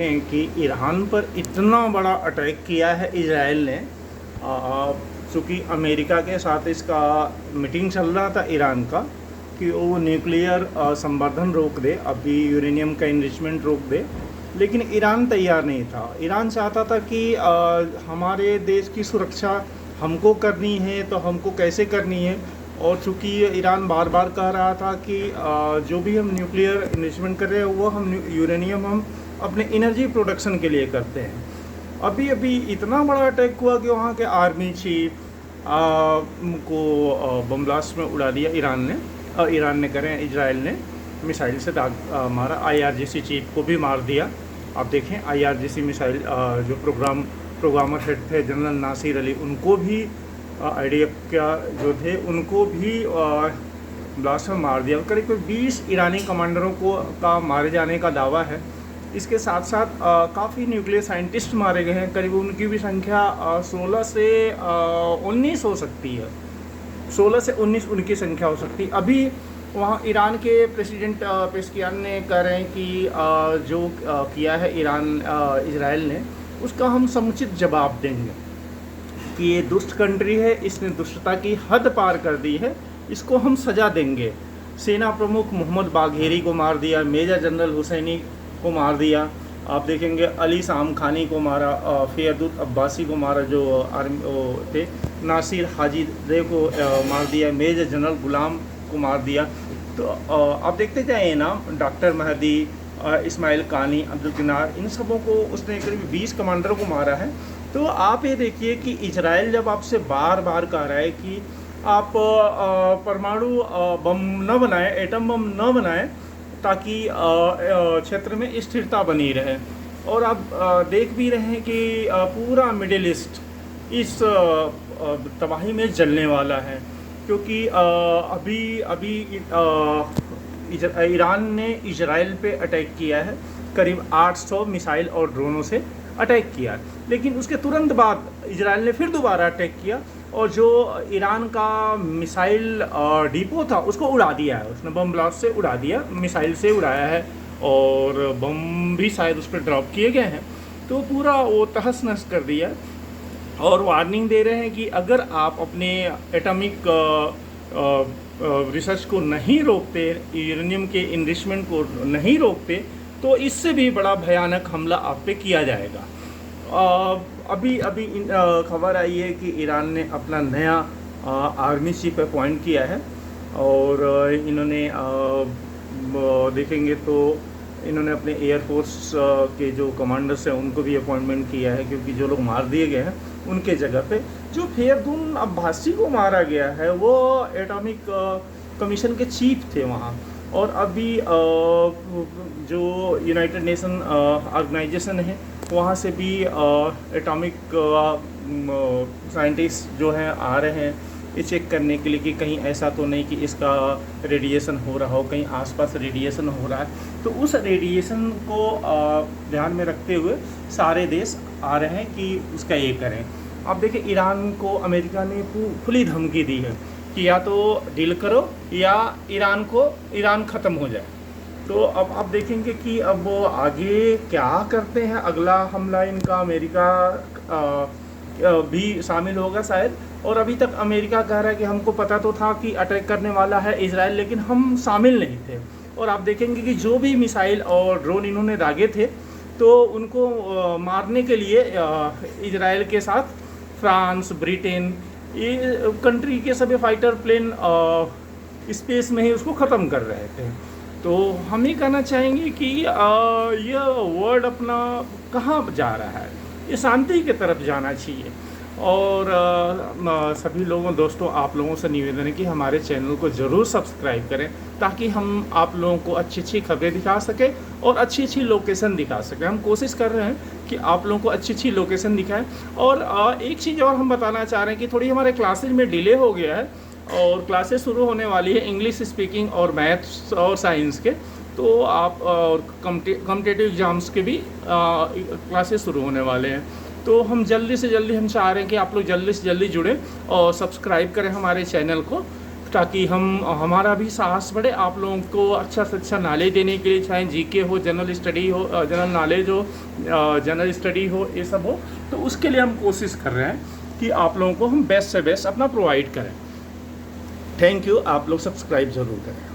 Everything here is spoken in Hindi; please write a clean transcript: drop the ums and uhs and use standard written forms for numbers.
हैं कि ईरान पर इतना बड़ा अटैक किया है इजराइल ने। चूँकि अमेरिका के साथ इसका मीटिंग चल रहा था ईरान का कि वो न्यूक्लियर संवर्धन रोक दे, अभी यूरेनियम का इनरिचमेंट रोक दे, लेकिन ईरान तैयार नहीं था। ईरान चाहता था कि हमारे देश की सुरक्षा हमको करनी है तो हमको कैसे करनी है। और चूँकि ईरान बार बार कह रहा था कि जो भी हम न्यूक्लियर इनरिचमेंट कर रहे हैं वो हम यूरेनियम हम अपने एनर्जी प्रोडक्शन के लिए करते हैं। अभी अभी इतना बड़ा अटैक हुआ कि वहाँ के आर्मी चीफ को बम ब्लास्ट में उड़ा दिया ईरान ने करें इजराइल ने मिसाइल से मारा। IRGC चीफ को भी मार दिया। आप देखें IRGC मिसाइल जो प्रोग्रामर हेड थे जनरल नासिर अली, उनको भी IDF का जो थे उनको भी ब्लास्ट में मार दिया। करीब 20 ईरानी कमांडरों का मारे जाने का दावा है। इसके साथ साथ काफ़ी न्यूक्लियर साइंटिस्ट मारे गए हैं। करीब उनकी भी संख्या 16 से 19 हो सकती है। 16 से 19 उनकी संख्या हो सकती है। अभी वहाँ ईरान के प्रेसिडेंट पेस्कियान ने कह रहे हैं कि जो किया है इजराइल ने उसका हम समुचित जवाब देंगे कि ये दुष्ट कंट्री है, इसने दुष्टता की हद पार कर दी है, इसको हम सज़ा देंगे। सेना प्रमुख मोहम्मद बाघेरी को मार दिया, मेजर जनरल हुसैनी को मार दिया। आप देखेंगे अली साम खानी को मारा, फ़ैयदुल अब्बासी को मारा जो आर्मी थे, नासिर हाजीदे को मार दिया, मेजर जनरल गुलाम को मार दिया। तो आप देखते जाइए नाम, डॉक्टर महदी, इस्माइल कानी, अब्दुल किनार, इन सबों को उसने करीब 20 कमांडरों को मारा है। तो आप ये देखिए कि इजराइल जब आपसे बार बार कह रहा है कि आप परमाणु बम न बनाएं, एटम बम न बनाएं, ताकि क्षेत्र में स्थिरता बनी रहे, और आप देख भी रहे हैं कि पूरा मिडिल ईस्ट इस तबाही में जलने वाला है। क्योंकि अभी ईरान ने इजराइल पे अटैक किया है, करीब 800 मिसाइल और ड्रोनों से अटैक किया। लेकिन उसके तुरंत बाद इजराइल ने फिर दोबारा अटैक किया और जो ईरान का मिसाइल डिपो था उसको उड़ा दिया है। उसने बम ब्लास्ट से उड़ा दिया, मिसाइल से उड़ाया है, और बम भी शायद उस पर ड्रॉप किए गए हैं। तो पूरा वो तहस नहस कर दिया। और वार्निंग दे रहे हैं कि अगर आप अपने एटॉमिक रिसर्च को नहीं रोकते, यूरेनियम के इनरिचमेंट को नहीं रोकते, तो इससे भी बड़ा भयानक हमला आप पे किया जाएगा। अभी खबर आई है कि ईरान ने अपना नया आर्मी चीफ अपॉइंट किया है, और इन्होंने देखेंगे तो इन्होंने अपने एयरफोर्स के जो कमांडर्स हैं उनको भी अपॉइंटमेंट किया है, क्योंकि जो लोग मार दिए गए हैं उनके जगह पे जो फ़ैयदुल अब्बासी को मारा गया है वो एटॉमिक कमीशन के चीफ थे वहाँ। और अभी जो यूनाइटेड नेशन ऑर्गेनाइजेशन है वहाँ से भी एटॉमिक साइंटिस्ट जो हैं आ रहे हैं ये चेक करने के लिए कि कहीं ऐसा तो नहीं कि इसका रेडिएशन हो रहा हो, कहीं आसपास रेडिएशन हो रहा है। तो उस रेडिएशन को ध्यान में रखते हुए सारे देश आ रहे हैं कि उसका ये करें। अब देखिए ईरान को अमेरिका ने खुली धमकी दी है कि या तो डील करो या ईरान ख़त्म हो जाए। तो अब आप देखेंगे कि अब वो आगे क्या करते हैं। अगला हमला इनका अमेरिका भी शामिल होगा शायद। और अभी तक अमेरिका कह रहा है कि हमको पता तो था कि अटैक करने वाला है इजराइल, लेकिन हम शामिल नहीं थे। और आप देखेंगे कि जो भी मिसाइल और ड्रोन इन्होंने दागे थे तो उनको मारने के लिए इजराइल के साथ फ्रांस, ब्रिटेन, ये कंट्री के सभी फाइटर प्लेन स्पेस में ही उसको ख़त्म कर रहे थे। तो हम ये कहना चाहेंगे कि यह वर्ल्ड अपना कहाँ जा रहा है, ये शांति की तरफ जाना चाहिए। और सभी दोस्तों आप लोगों से निवेदन है कि हमारे चैनल को ज़रूर सब्सक्राइब करें, ताकि हम आप लोगों को अच्छी अच्छी खबरें दिखा सकें और अच्छी अच्छी लोकेशन दिखा सकें। हम कोशिश कर रहे हैं कि आप लोगों को अच्छी अच्छी लोकेशन दिखाएं। और एक चीज़ और हम बताना चाह रहे हैं कि थोड़ी हमारे क्लासेज में डिले हो गया है, और क्लासेस शुरू होने वाली है इंग्लिश स्पीकिंग और मैथ्स और साइंस के। तो आप और कॉम्पिटिटिव एग्ज़ाम्स के भी क्लासेस शुरू होने वाले हैं। तो हम जल्दी से जल्दी हम चाह रहे हैं कि आप लोग जल्दी से जल्दी जुड़ें और सब्सक्राइब करें हमारे चैनल को, ताकि हमारा भी साहस बढ़े आप लोगों को अच्छा से अच्छा नॉलेज देने के लिए, चाहे जीके हो, जनरल स्टडी हो, जनरल नॉलेज हो, जनरल स्टडी हो, ये सब हो, तो उसके लिए हम कोशिश कर रहे हैं कि आप लोगों को हम बेस्ट से बेस्ट अपना प्रोवाइड करें। Thank you. आप लोग सब्सक्राइब ज़रूर करें।